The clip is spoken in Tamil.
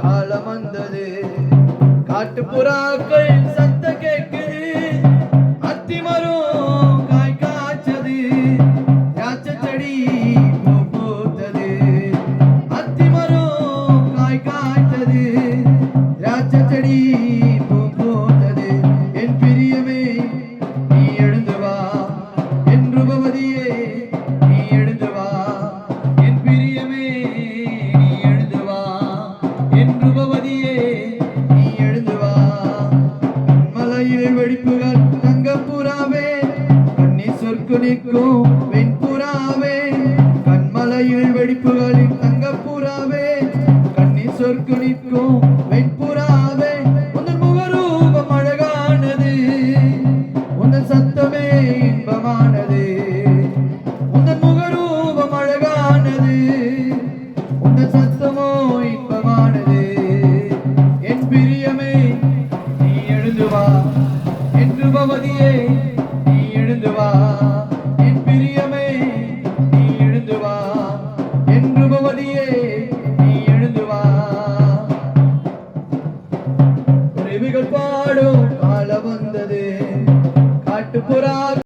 காலம் வந்தது. காட்டுப்புறாக்கள் சத்த கேட்குது. அத்திமரம் காய் காய்ச்சது. திராட்சை செடி பூ பூத்தது. அத்திமரம் காய் காய்ச்சது. திராட்சை செடி பூ பூத்தது. என் பிரியமே நீ எழுந்து வா. என் ரூபவதியே நீ எழுந்து வா. என் பிரியமே நீ எழுந்து வா. என் ரூபவதியே நீ எழுந்து வா. மலையில் வெடிப்புகள் தங்கப்புறாவே கண்ணீர் சொற்கு நிற்கும் வெண்புறாவே. கண்மலையில் வெடிப்புகளில் தங்கப்புறாவே கண்ணீர் சொற்கு நிற்கும் வெண்புறாவே. உந்தன் முகரூபம் அழகானது. உந்தன் சத்தமே இன்பமானது. உந்தன் முகரூபம் அழகானது. உந்தன் சத்தமோ இன்பமானது. என் பிரியமே நீ எழுந்து வா. என் ரூபவதியே நீ எழுந்து வா. என் பிரியமே நீ எழுந்து வா. என் ரூபவதியே நீ எழுந்து வா. குருவிகள்